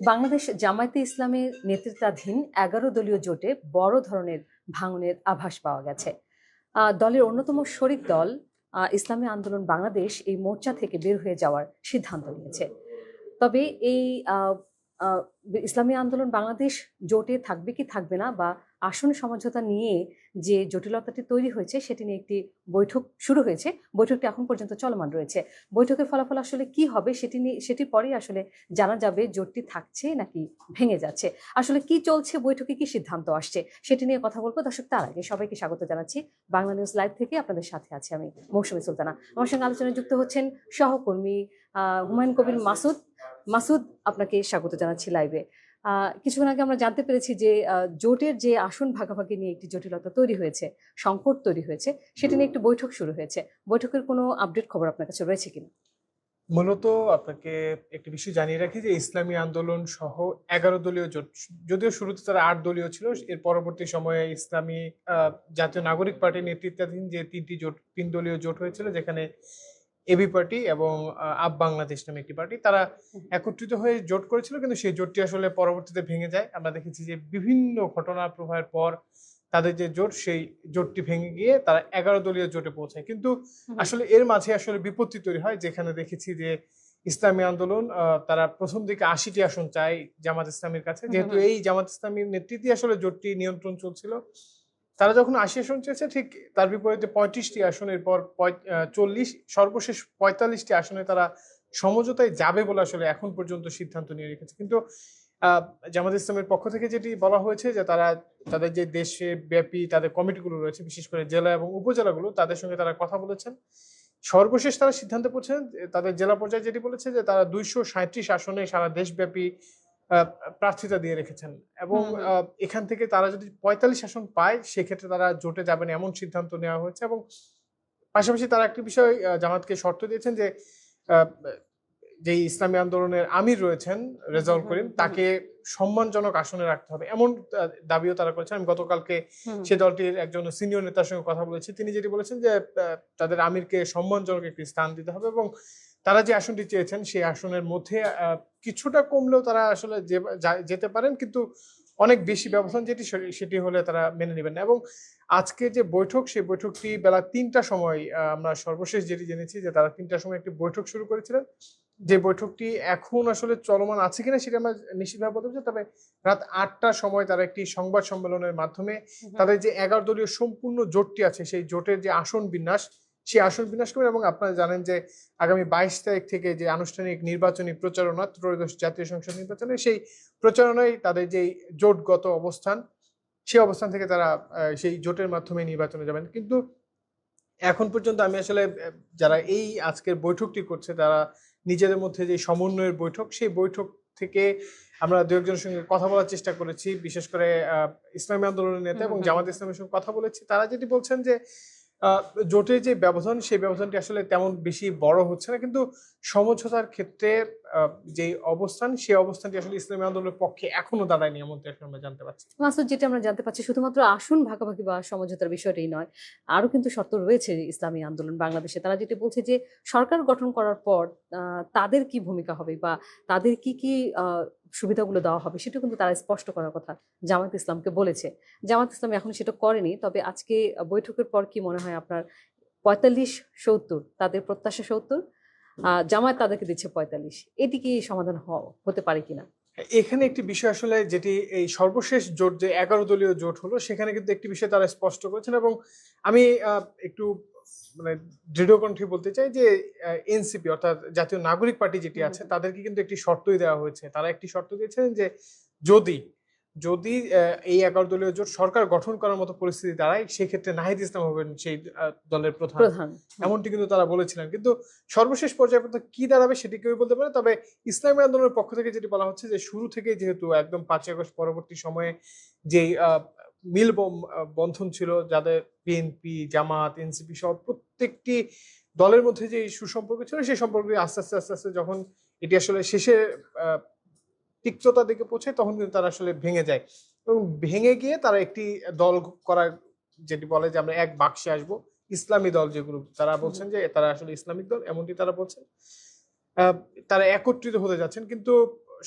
বাংলাদেশ জামায়াতে ইসলামের নেতৃত্বাধীন ১১ দলীয় জোটে বড় ধরনের ভাঙনের আভাস পাওয়া গেছে। দলের অন্যতম শরিক দল ইসলামী আন্দোলন বাংলাদেশ এই মোর্চা থেকে বের হয়ে যাওয়ার সিদ্ধান্ত নিয়েছে। তবে এই আহ, আহ, ইসলামী আন্দোলন বাংলাদেশ জোটে থাকবে কি থাকবে না বা আসন সমঝোতা নিয়ে যে জটিলতাটি তৈরি হয়েছে সেটি নিয়ে একটি বৈঠক শুরু হয়েছে। বৈঠকটি এখন পর্যন্ত চলমান রয়েছে। বৈঠকের ফলাফল আসলে কি হবে সেটির পরেই আসলে জানা যাবে জোটটি থাকছে নাকি ভেঙে যাচ্ছে। আসলে কি চলছে, বৈঠকে কি সিদ্ধান্ত আসছে সেটি নিয়ে কথা বলবো। দর্শক, তার আগে সবাইকে স্বাগত জানাচ্ছি বাংলা নিউজ লাইভ থেকে। আপনাদের সাথে আছি আমি মৌসুমী সুলতানা। আমার সঙ্গে আলোচনায় যুক্ত হচ্ছেন সহকর্মী হুমায়ুন কবির মাসুদ। মাসুদ, আপনাকে স্বাগত জানাচ্ছি লাইভে। কিছুক্ষণ আগে আমরা জানতে পেরেছি যে জোটের যে আসন ভাগাভাগি নিয়ে একটি জটিলতা তৈরি হয়েছে, সংকট তৈরি হয়েছে, সেটি নিয়ে একটি বৈঠক শুরু হয়েছে। বৈঠকের কোনো আপডেট খবর আপনার কাছে রয়েছে কিনা? মূলত আপনাকে একটি বিষয় জানিয়ে রাখি যে ইসলামী আন্দোলন সহ ১১ দলীয় জোট, যদিও শুরুতে তারা ৮ দলীয় ছিল, এর পরবর্তী সময়ে ইসলামী জাতীয় নাগরিক পার্টির নেতৃত্বাধীন যে ৩ দলীয় জোট হয়েছিল, যেখানে এবি পার্টি এবং আপ বাংলাদেশ নামে একটি পার্টি, তারা একত্রিত হয়ে জোট করেছিল, কিন্তু সেই জোটটি আসলে পরবর্তীতে ভেঙে যায়। আমরা দেখেছি যে বিভিন্ন ঘটনা প্রবাহের পর তাদের যে জোট, সেই জোটটি ভেঙে গিয়ে তারা ১১ দলীয় জোটে পৌঁছায়। কিন্তু আসলে এর মাঝে আসলে বিপত্তি তৈরি হয়, যেখানে দেখেছি যে ইসলামী আন্দোলন তারা প্রথম দিকে ৮০টি আসন চায় জামাত ইসলামীর কাছে, যেহেতু এই জামাত ইসলামীর নেতৃত্বে আসলে জোটটি নিয়ন্ত্রণ চলছিল। তারা যখন ৮০ আসন চেয়েছে, ঠিক তার বিপরীতে ৩৫টি আসনের পর ৪০, সর্বশেষ ৪৫টি আসনে তারা সমঝোতায় যাবে বলে আসলে এখন পর্যন্ত সিদ্ধান্ত নিয়ে রেখেছে। কিন্তু জামাত ইসলামের পক্ষ থেকে যেটি বলা হয়েছে যে তারা তাদের যে দেশে ব্যাপী তাদের কমিটিগুলো রয়েছে, বিশেষ করে জেলা এবং উপজেলাগুলো, তাদের সঙ্গে তারা কথা বলেছেন। সর্বশেষ তারা সিদ্ধান্ত পৌঁছেন, তাদের জেলা পর্যায়ে যেটি বলেছে যে তারা ২৩৭ আসনে সারা দেশব্যাপী প্রার্থিতা দিয়ে রেখেছেন, এবং এখান থেকে তারা যদি ৪৫ আসন পায়, সেক্ষেত্রে তারা জোটে যাবেন এমন সিদ্ধান্ত নেওয়া হয়েছে। এবং পাশাপাশি তারা একটি বিষয় জামাতকে শর্ত দিয়েছেন যে যে ইসলামী আন্দোলনের আমির রয়েছেন রেজাউল করিম, তাকে সম্মানজনক আসনে রাখতে হবে, এমন দাবিও তারা করেছেন। আমি গতকালকে সে দলটির একজন সিনিয়র নেতার সঙ্গে কথা বলেছি, তিনি যেটি বলেছেন যে তাদের আমিরকে সম্মানজনক একটি স্থান দিতে হবে, এবং তারা যে আসনটি চেয়েছেন সেই আসনের মধ্যে কিছুটা কমলেও তারা আসলে যেতে পারেন, কিন্তু অনেক বেশি ব্যবধান যেটি সেটি হলে তারা মেনে নেবেন না। এবং আজকে যে বৈঠক, সেই বৈঠকটি বেলা ৩টার সময়, আমরা সর্বশেষ যেটি জেনেছি যে তারা ৩টার সময় একটি বৈঠক শুরু করেছিলেন। যে বৈঠকটি এখন আসলে চলমান আছে কিনা সেটা আমরা নিশ্চিতভাবে বলতে পারছি, তবে রাত ৮টার সময় তারা একটি সংবাদ সম্মেলনের মাধ্যমে তাদের যে ১১ দলীয় সম্পূর্ণ জোটটি আছে, সেই জোটের যে আসন বিন্যাস, সেই আসন বিন্যাস করবেন। এবং আপনারা জানেন যে আগামী ২২ তারিখ থেকে যে আনুষ্ঠানিক নির্বাচনী প্রচারণা, ত্রয়োদশ জাতীয় সংসদ নির্বাচনে, সেই প্রচারণায় তাদের যে জোটগত অবস্থান, সেই অবস্থান থেকে তারা সেই জোটের মাধ্যমে নির্বাচনে যাবেন। কিন্তু এখন পর্যন্ত আমি আসলে যারা এই আজকের বৈঠকটি করছে, তারা নিজেদের মধ্যে যে সমন্বয়ের বৈঠক, সেই বৈঠক থেকে আমরা দু একজনের সঙ্গে কথা বলার চেষ্টা করেছি, বিশেষ করে ইসলামী আন্দোলনের নেতা এবং জামাত ইসলামের সঙ্গে কথা বলেছি। তারা যেটি বলছেন যে জোটের যে ব্যবধান, সেই ব্যবধানটি আসলে তেমন বেশি বড় হচ্ছে না, কিন্তু সমঝোতার ক্ষেত্রে যে অবস্থান, সেই অবস্থানটি আসলে ইসলামী আন্দোলনের পক্ষে এখনো দাঁড়ায়নি, এমনটি আসলে আমরা জানতে পারছি। মাসুদ, যেটা আমরা জানতে পারছি শুধুমাত্র আসন ভাগাভাগি বা সমঝোতার বিষয়টাই নয়, আরো কিন্তু শর্ত রয়েছে ইসলামী আন্দোলন বাংলাদেশে। তারা যেটা বলছে যে সরকার গঠন করার পর তাদের কি ভূমিকা হবে বা তাদের কি কি সুবিধাগুলো দেওয়া হবে সেটা কিন্তু তারা স্পষ্ট করার কথা জামাত ইসলামকে বলেছে। জামাত ইসলাম এখন সেটা করেনি। তবে আজকে বৈঠকের পর কি মনে হয় আপনার? ৪৫-৭০ তাদের প্রত্যাশা, ৭০ জামায়াত তাদেরকে দিচ্ছে ৪৫। এটি কি সমাধান হতে পারে কিনা? এখানে একটি বিষয় আসলে, যেটি এই সর্বশেষ জোট যে ১১ দলীয় জোট হলো, সেখানে কিন্তু একটি বিষয় তারা স্পষ্ট করেছেন, এবং আমি একটু মানে দৃঢ় কণ্ঠে বলতে চাই যে এনসিপি অর্থাৎ জাতীয় নাগরিক পার্টি যেটি আছে, তাদেরকে কিন্তু একটি শর্তই দেওয়া হয়েছে। তারা একটি শর্ত দিয়েছেন যে যদি যদি এই ১১ দলীয় জোট সরকার গঠন করার মতো পরিস্থিতি দাঁড়ায়, সেক্ষেত্রে নাহিদ ইসলাম হবেন সেই দলের প্রধান, এমনটি কিন্তু তারা বলেছিলেন। কিন্তু সর্বশেষ পর্যায়ে কি দাঁড়াবে সেটি কেউ বলতে পারে। তবে ইসলামী আন্দোলনের পক্ষ থেকে যেটি বলা হচ্ছে যে শুরু থেকেই, যেহেতু একদম ৫ই আগস্ট পরবর্তী সময়ে যেই মিল বন্ধন ছিল, যাদের বিএনপি, জামাত, এনসিপি সহ প্রত্যেকটি দলের মধ্যে যে সুসম্পর্ক ছিল, সেই সম্পর্কটি আস্তে আস্তে আস্তে আস্তে যখন এটি আসলে শেষে তিক্ততার দিকে পৌঁছায়, তখন কিন্তু তারা আসলে ভেঙে যায়, এবং ভেঙে গিয়ে তারা একটি দল করা, যেটি বলে যে আমরা এক বাক্সে আসবো, ইসলামী দল যেগুলো, তারা বলছেন যে তারা আসলে ইসলামিক দল, এমনটি তারা বলছেন। আহ, তারা একত্রিত হতে যাচ্ছেন, কিন্তু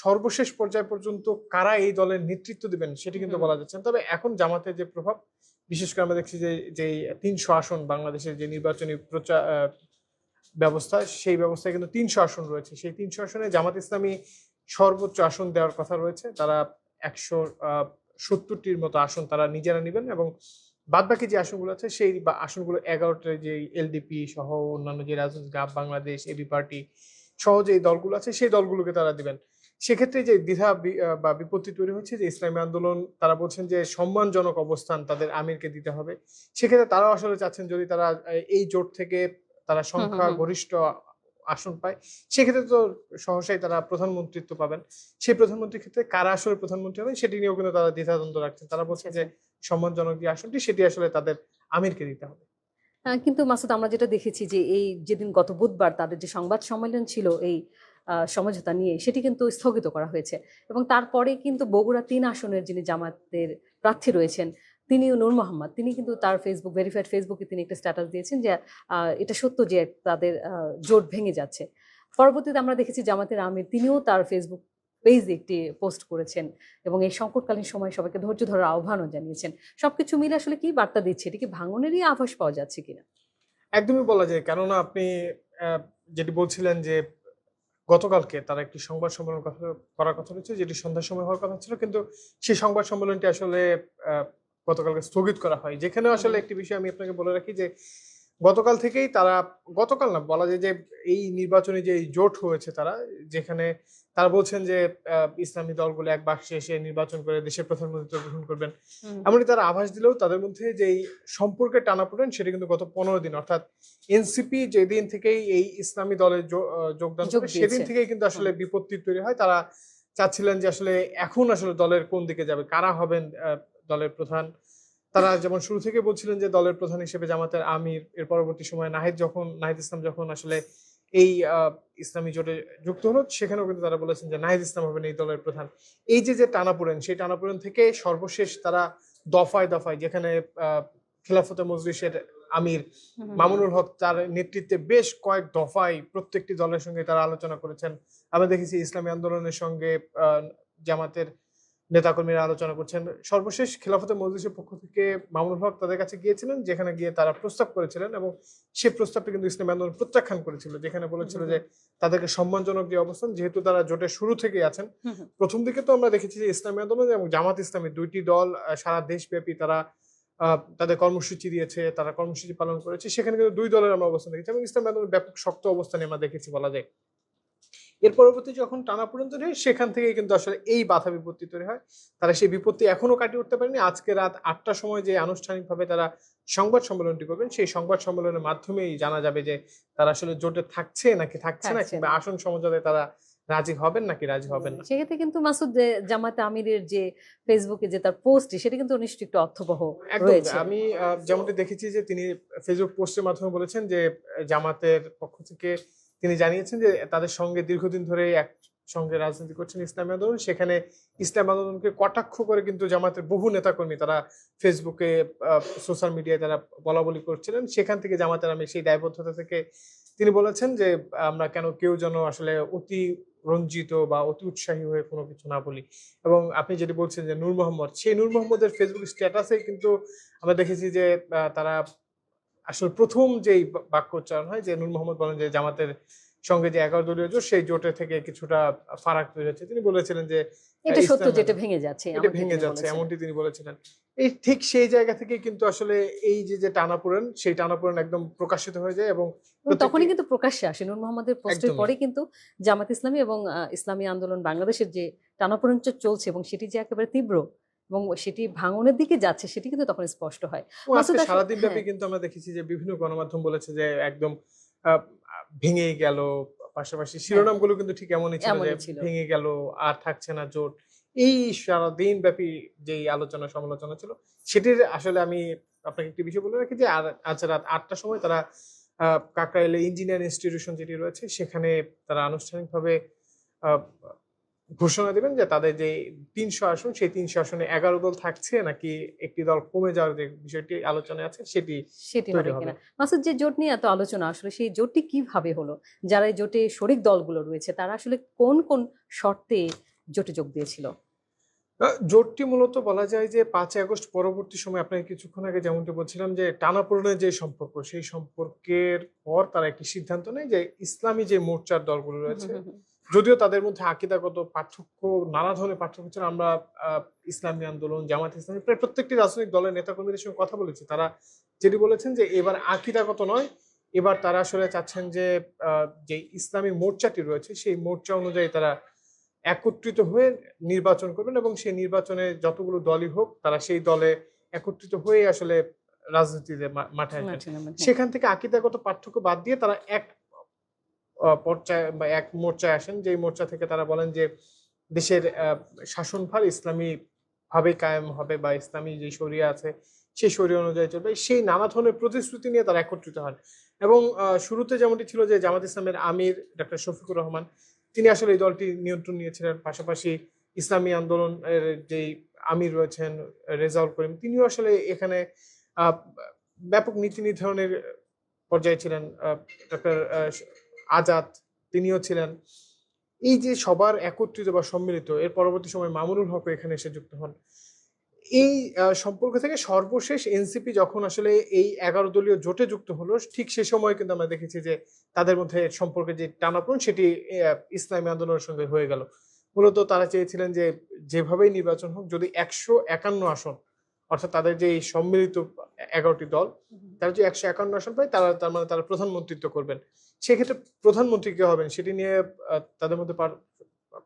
সর্বশেষ পর্যায় পর্যন্ত কারা এই দলের নেতৃত্ব দিবেন সেটি কিন্তু বলা যাচ্ছে না। তবে এখন জামাতের যে প্রভাব, বিশেষ করে আমরা দেখছি যে যে 300 আসন বাংলাদেশের যে নির্বাচনী প্রচার ব্যবস্থা, সেই ব্যবস্থায় কিন্তু 300 আসন রয়েছে। সেই 300 আসনে জামাত ইসলামী সর্বোচ্চ আসন দেওয়ার কথা রয়েছে। তারা 170টির মতো আসন তারা নিজেরা নেবেন, এবং বাদবাকি যে আসনগুলো আছে সেই আসনগুলো 11টা, যে এলডিপি সহ অন্যান্য যে রাজনৈতিক আপ বাংলাদেশ, এবি পার্টি সহ যে দলগুলো আছে সেই দলগুলোকে তারা দিবেন। সেক্ষেত্রে যে দ্বিধা বা বিপত্তি তৈরি হচ্ছে, যে ইসলামী আন্দোলন তারা বলছেন যে সম্মানজনক অবস্থান তাদের আমিরকে দিতে হবে। সেক্ষেত্রে তারাও আসলে চাচ্ছেন যদি তারা এই জোট থেকে তারা হুম হুম সংখ্যা হুম। গরিষ্ঠ আসন পায়, সেক্ষেত্রে তো সহসাই তারা প্রধানমন্ত্রিত্ব পাবেন। সেই প্রধানমন্ত্রীর ক্ষেত্রে কারা আসলে প্রধানমন্ত্রী হবেন সেটি নিয়েও কিন্তু তারা দ্বিধাদ্বন্দ্ব রাখছেন। তারা আচ্ছা বলছেন যে আচ্ছা। সম্মানজনক যে আসনটি সেটি আসলে তাদের আমিরকে দিতে হবে। কিন্তু মাসুদ, আমরা যেটা দেখেছি যে এই যেদিন গত বুধবার তাদের যে সংবাদ সম্মেলন ছিল এই সমঝোতা নিয়ে, সেটি কিন্তু স্থগিত করা হয়েছে। এবং তারপরে কিন্তু বগুড়া 3 আসনের যিনি জামাতের প্রার্থী রয়েছেন, তিনিও নূর মোহাম্মদ, তিনি কিন্তু তার ভেরিফাইড ফেসবুকে তিনি একটা স্ট্যাটাস দিয়েছেন যে এটা সত্য যে তাদের জোট ভেঙে যাচ্ছে। পরবর্তীতে আমরা দেখেছি জামাতের আমির তিনিও তার ফেসবুক পেজে একটি পোস্ট করেছেন এবং এই সংকটকালীন সময় সবাইকে ধৈর্য ধরার আহ্বানও জানিয়েছেন। সবকিছু মিলে আসলে কি বার্তা দিচ্ছে? এটা কি ভাঙনেরই আভাস পাওয়া যাচ্ছে কিনা? একদমই বলা যায়। কেননা আপনি আহ, যেটি বলছিলেন যে গতকালকে তারা একটি সংবাদ সম্মেলন করার কথা রয়েছে, যেটি সন্ধ্যার সময় হওয়ার কথা ছিল, কিন্তু সেই সংবাদ সম্মেলনটি আসলে আহ, গতকালকে স্থগিত করা হয়। যেখানে হুম আসলে হুম একটি বিষয় আমি আপনাকে বলে রাখি যে গতকাল থেকেই তারা, গতকাল না বলা যায় যে এই নির্বাচনে যে এই জোট হয়েছে তারা, যেখানে তারা বলছেন যে ইসলামী দলগুলো এক বাক্সে এসে নির্বাচন করে দেশের প্রধানমন্ত্রী গ্রহণ করবেন, হুম হুম। এমনকি তারা আভাস দিলেও তাদের মধ্যে যে এই সম্পর্কের টানাপোড়েন সেটা কিন্তু গত 15 দিন, অর্থাৎ এনসিপি যেদিন থেকেই এই ইসলামী দলে যোগদান যোগ করে সেদিন দিয়েছে। থেকেই কিন্তু হুম আসলে বিপত্তি তৈরি হয়। তারা চাচ্ছিলেন যে আসলে এখন আসলে দলের কোন দিকে যাবে, কারা হবেন দলের প্রধান। তারা যেমন শুরু থেকে বলছিলেন যে দলের প্রধান হিসেবে জামাতের আমির, এর পরবর্তী সময়ে নাহিদ ইসলাম যখন আসলে এই ইসলামী জোটে যুক্ত হলো, সেখানেও কিন্তু তারা বলেছেন যে নাহিদ ইসলাম হবেন এই দলের প্রধান। এই যে যে টানাপোড়েন, সেই টানাপোড়েন থেকে সর্বশেষ তারা দফায় দফায়, যেখানে খেলাফতে মজলিসের আমির হুম হুম হুম। মামুনুল হক তার নেতৃত্বে বেশ কয়েক দফায় প্রত্যেকটি দলের সঙ্গে তারা আলোচনা করেছেন। আমরা দেখেছি ইসলামী আন্দোলনের সঙ্গে জামাতের নেতাকর্মীরা আলোচনা করছেন। সর্বশেষ খেলাফতে মজলিসের পক্ষ থেকে মামুনুল হক তাদের কাছে গিয়েছিলেন, যেখানে গিয়ে তারা প্রস্তাব করেছিলেন, এবং সেই প্রস্তাবটা কিন্তু ইসলামী আন্দোলন প্রত্যাখ্যান করেছিল, যেখানে হুম বলেছিল হুম যে হুম। তাদেরকে সম্মানজনক যে অবস্থান, যেহেতু তারা জোটের শুরু থেকেই আছেন। হুম হুম। প্রথম দিকে তো আমরা দেখেছি যে ইসলামী আন্দোলন এবং জামাত ইসলামী দুইটি দল সারা দেশব্যাপী তারা তাদের কর্মসূচি দিয়েছে, তারা কর্মসূচি পালন করেছে। সেখানে কিন্তু দুই দলের আমরা অবস্থান দেখেছি, এবং ইসলামী আন্দোলন ব্যাপক শক্ত অবস্থানে আমরা দেখেছি বলা যায়। এর পরবর্তী যখন টানাপোড়েন তৈরি হয়, সেখান থেকেই কিন্তু আসলে এই বাধা বিপত্তি তৈরি হয়। তারা সেই বিপত্তি এখনো কাটিয়ে উঠতে পারেনি। আজকে রাত 8টার সময় যে আনুষ্ঠানিকভাবে তারা সংবাদ সম্মেলনটি করবেন, সেই সংবাদ সম্মেলনের মাধ্যমেই জানা যাবে যে তারা আসলে জোটে থাকছে নাকি থাকছে না, থাকছে কিংবা না। আসন সমঝোতায় তারা রাজি হবেন নাকি রাজি হবেন না। সেক্ষেত্রে কিন্তু মাসুদ, যে জামাতে আমিরের যে ফেসবুকে যে তার পোস্ট, সেটা কিন্তু নিশ্চয়ই একটু অর্থবহ একদম। রয়েছে। আমি যেমনটি দেখেছি যে তিনি ফেসবুক পোস্টের মাধ্যমে বলেছেন যে জামাতের পক্ষ থেকে তিনি জানিয়েছেন যে তাদের সঙ্গে দীর্ঘদিন ধরে একসঙ্গে রাজনীতি করছেন ইসলামী আন্দোলন। সেখানে ইসলামী আন্দোলনকে কটাক্ষ করে কিন্তু জামাতের বহু নেতাকর্মী তারা ফেসবুকে, সোশ্যাল মিডিয়ায় তারা বলাবলি করছিলেন। সেখান থেকে জামাতের আমি সেই দায়বদ্ধতা থেকে তিনি বলেছেন যে আমরা কেউ যেন আসলে অতি রঞ্জিত বা অতি উৎসাহী হয়ে কোনো কিছু না বলি। এবং আপনি যেটি বলছেন যে নূর মোহাম্মদ, সেই নূর মোহাম্মদের ফেসবুক স্ট্যাটাসে কিন্তু আমরা দেখেছি যে তারা আসলে প্রথম যেই বাক্য উচ্চারণ হয়, যে নূর মোহাম্মদ বলেন যে জামাতের সঙ্গে যে 11 দলীয় জোট, সেই জোটের থেকে কিছুটা ফারাক তৈরি হচ্ছে। তিনি বলেছিলেন যে এটা সত্য ইসলাম যেটা ভেঙে যাচ্ছে, এটা এমনটি ভেঙে তিনি যাচ্ছে, বলেছেন। এমনটি তিনি বলেছিলেন। এই ঠিক সেই জায়গা থেকে কিন্তু আসলে এই যে টানাপোড়েন, সেই টানাপোড়েন একদম প্রকাশিত হয়ে যায়, এবং এবং প্রত্যেকটি তখনই কিন্তু প্রকাশ্যে আসে নূর মোহাম্মদের পোস্টের একদমই পরে কিন্তু জামাত ইসলামী এবং ইসলামী আন্দোলন বাংলাদেশের যে টানাপোড়েন চলছে এবং সেটি যে একেবারে তীব্র এবং সেটি ভাঙনের দিকে যাচ্ছে, সেটি কিন্তু তখন স্পষ্ট হয়। এবং মাসুদ আজকে আসলে সারাদিন ব্যাপী হ্যাঁ, কিন্তু আমরা দেখেছি যে বিভিন্ন গণমাধ্যম বলেছে যে একদম আহ, ভেঙেই গেল। পাশাপাশি হ্যাঁ, শিরোনামগুলো কিন্তু ঠিক এমনই ছিল যে এমনই ছিল। ভেঙে গেল, আর থাকছে না জোট। এই সারাদিন ব্যাপী যেই আলোচনা সমালোচনা ছিল, সেটির আসলে আমি আপনাকে একটি বিষয় বলে রাখি যে আর আজ রাত 8টার সময় তারা কাকরাইলে ইঞ্জিনিয়ার ইনস্টিটিউশন যেটি রয়েছে, সেখানে তারা আনুষ্ঠানিকভাবে আহ, ঘোষণা দিবেন যে তাদের যে ৩০০ আসন সেই ৩০০ আসনে ১১ দল থাকছে নাকি একটি দল কমে যাওয়ার যে বিষয়টি আলোচনায় আছে সেটি সেটি তৈরি হবে হবে। কিনা। মাসুদ, যে জোট নিয়ে এত আলোচনা, আসলে সেই জোটটি কিভাবে হলো? যারা এই জোটে শরিক দলগুলো রয়েছে তারা আসলে কোন কোন শর্তে জোটে যোগ দিয়েছিল? জোটটি মূলত বলা যায় যে ৫ই আগস্ট পরবর্তী সময়ে আপনাকে কিছুক্ষণ আগে যেমনটি বলছিলাম যে টানাপোড়েনের যে সম্পর্ক, সেই সম্পর্কের পর তারা একটি সিদ্ধান্ত নেয় যে ইসলামী যে মোর্চার দলগুলো হুম, হুম, রয়েছে, হুম, হুম। যদিও তাদের মধ্যে আকিদাগত পার্থক্য, নানা ধরনের পার্থক্য ছিল। আমরা আ ইসলামী আন্দোলন, জামায়াত ইসলামী প্রায় প্রত্যেকটি রাজনৈতিক দলের নেতাকর্মীদের সঙ্গে কথা বলেছি। তারা যেটি বলেছেন যে এবার আকিদাগত নয়, এবার তারা আসলে চাচ্ছেন যে আ যে ইসলামী মোর্চাটি রয়েছে সেই মোর্চা অনুযায়ী তারা একত্রিত হয়ে নির্বাচন করবেন এবং সেই নির্বাচনে যতগুলো দলই হোক তারা সেই দলে একত্রিত হয়ে আসলে রাজনীতিতে মাঠে আসবেন। মাঠে নামেন, হ্যাঁ। সেখান থেকে আকিদাগত পার্থক্য বাদ দিয়ে তারা এক পর্যায়ে বা এক মোর্চায় আসেন। যেই মোর্চা থেকে তারা বলেন যে দেশের শাসনভার ইসলামী ভাবে কায়েম হবে বা ইসলামী যে শরিয়া আছে সেই শরিয়া অনুযায়ী চলবে। সেই নানা ধরনের প্রতিশ্রুতি নিয়ে তারা একত্রিত হন। এবং শুরুতে যেমনটি ছিল যে জামাত ইসলামের আমির ডক্টর শফিকুর রহমান তিনি আসলে এই দলটির নিয়ন্ত্রণ নিয়েছিলেন। পাশাপাশি ইসলামী আন্দোলনের যেই আমির রয়েছেন রেজাউল করিম তিনিও আসলে এখানে আ ব্যাপক নীতি নির্ধারণের পর্যায়ে ছিলেন। ডক্টর আজাদ তিনিও ছিলেন। এই যে সবার একত্রিত বা সম্মিলিত এর পরবর্তী সময়ে মামুনুল হকও এখানে এসে যুক্ত হন। এই সম্পর্ক থেকে সর্বশেষ এনসিপি যখন আসলে এই ১১ দলীয় জোটে যুক্ত হলো, ঠিক সে সময় কিন্তু আমরা দেখেছি যে তাদের মধ্যে সম্পর্কে যে টানাপোড়েন সেটি ইসলামী আন্দোলনের সঙ্গে হয়ে গেল। মূলত তারা চেয়েছিলেন যে যেভাবেই নির্বাচন হোক যদি ১৫১ আসন অর্থাৎ তাদের যে এই সম্মিলিত ১১ টি দল তারা যদি ১৫১ আসন পায় তার মানে তারা প্রধানমন্ত্রিত্ব করবেন। সেক্ষেত্রে প্রধানমন্ত্রী কে হবেন সেটি নিয়ে তাদের মধ্যে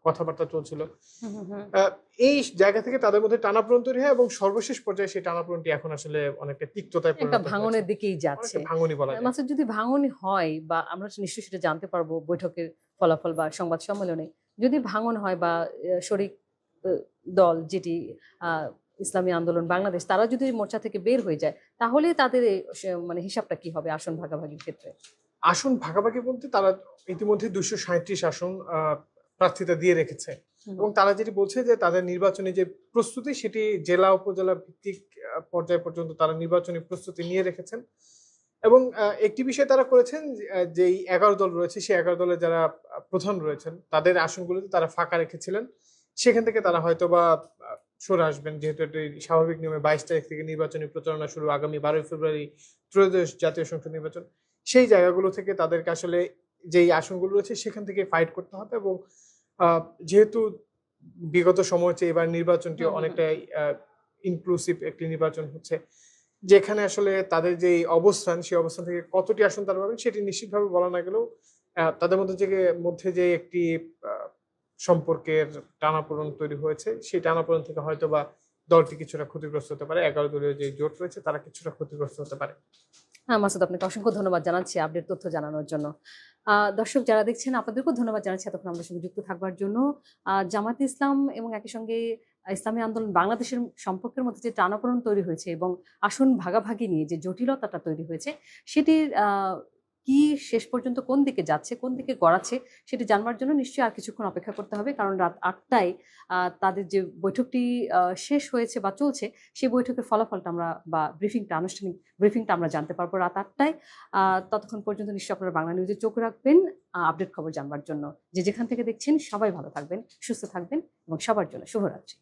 কথাবার্তা চলছিল। হুম, হুম, হুম। আ এই জায়গা থেকে তাদের মধ্যে টানাপোড়েন তৈরি হয় এবং সর্বশেষ পর্যায়ে সেই টানাপোড়েনটি এখন আসলে অনেকটা তিক্ততায় একটা পরিণত হয়েছে। ভাঙনের দিকেই যাচ্ছে। অনেকটা ভাঙনই বলা যায়। মাসুদ, যদি ভাঙনই হয় বা আমরা নিশ্চয়ই সেটা জানতে পারবো বৈঠকের ফলাফল বা সংবাদ সম্মেলনে। যদি ভাঙন হয় বা শরিক আ দল যেটি আ ইসলামী আন্দোলন বাংলাদেশ, তারা যদি মোর্চা থেকে বের হয়ে যায় তাহলে তাদের মানে হিসাবটা কি হবে আসন ভাগাভাগির ক্ষেত্রে? আসন ভাগাভাগি বলতে তারা ইতিমধ্যে ২৩৭ আসন প্রার্থীতা দিয়ে রেখেছে। হুম, এবং তারা যেটি বলছে যে তাদের নির্বাচনী যে প্রস্তুতি সেটি জেলা উপজেলা ভিত্তিক পর্যায় পর্যন্ত তারা নির্বাচনী প্রস্তুতি নিয়ে রেখেছেন। এবং একটি বিষয় তারা করেছেন যেই ১১ দল রয়েছে সেই ১১ দলের যারা প্রধান রয়েছেন তাদের আসনগুলোতে তারা ফাঁকা রেখেছিলেন। সেখান থেকে তারা হয়তোবা সরে আসবেন। যেহেতু এটি স্বাভাবিক নিয়মে ২২ তারিখ থেকে নির্বাচনী প্রচারণা শুরু। আগামী ১২ই ফেব্রুয়ারি ত্রয়োদশ জাতীয় সংসদ নির্বাচন। সেই জায়গাগুলো থেকে তাদেরকে আসলে যেই আসনগুলো রয়েছে সেখান থেকে ফাইট করতে হবে এবং আ যেহেতু বিগত সময় হচ্ছে এবার নির্বাচনটি হুম, হুম, হুম। অনেকটাই ইনক্লুসিভ একটি নির্বাচন হচ্ছে। যেখানে আসলে তাদের যেই অবস্থান, সেই অবস্থান থেকে কতটি আসন তারা পাবেন সেটি নিশ্চিতভাবে বলা না গেলেও তাদের মধ্যে যে একটি আ সম্পর্কের টানাপোড়েন তৈরি হয়েছে, সেই টানাপোড়েন থেকে হয়তোবা দলটি কিছুটা ক্ষতিগ্রস্ত হতে পারে। ১১ দলীয় যে জোট রয়েছে তারা কিছুটা ক্ষতিগ্রস্ত হতে পারে। হ্যাঁ, মাসুদ, আপনাকে অসংখ্য ধন্যবাদ জানাচ্ছি আপডেট তথ্য জানানোর জন্য। দর্শক যারা দেখছেন আপনাদেরকেও ধন্যবাদ জানাচ্ছি এতক্ষণ আমাদের সঙ্গে যুক্ত থাকবার জন্য। জামায়াতে ইসলাম এবং একই সঙ্গে ইসলামী আন্দোলন বাংলাদেশের সম্পর্কের মধ্যে যে টানাপোড়েন তৈরি হয়েছে এবং আসন ভাগাভাগি নিয়ে যে জটিলতাটা তৈরি হয়েছে সেটির কি শেষ পর্যন্ত কোন দিকে যাচ্ছে, কোন দিকে গড়াচ্ছে সেটি জানবার জন্য নিশ্চয়ই আর কিছুক্ষণ অপেক্ষা করতে হবে। কারণ রাত ৮টায় তাদের যে বৈঠকটি শেষ হয়েছে বা চলছে সেই বৈঠকের ফলাফলটা আমরা বা আনুষ্ঠানিক ব্রিফিংটা আমরা জানতে পারবো রাত ৮টায়। ততক্ষণ পর্যন্ত নিশ্চয়ই আপনারা বাংলা নিউজে চোখ রাখবেন আপডেট খবর জানবার জন্য। যে যেখান থেকে দেখছেন সবাই ভালো থাকবেন, সুস্থ থাকবেন এবং সবার জন্য শুভরাত্রি।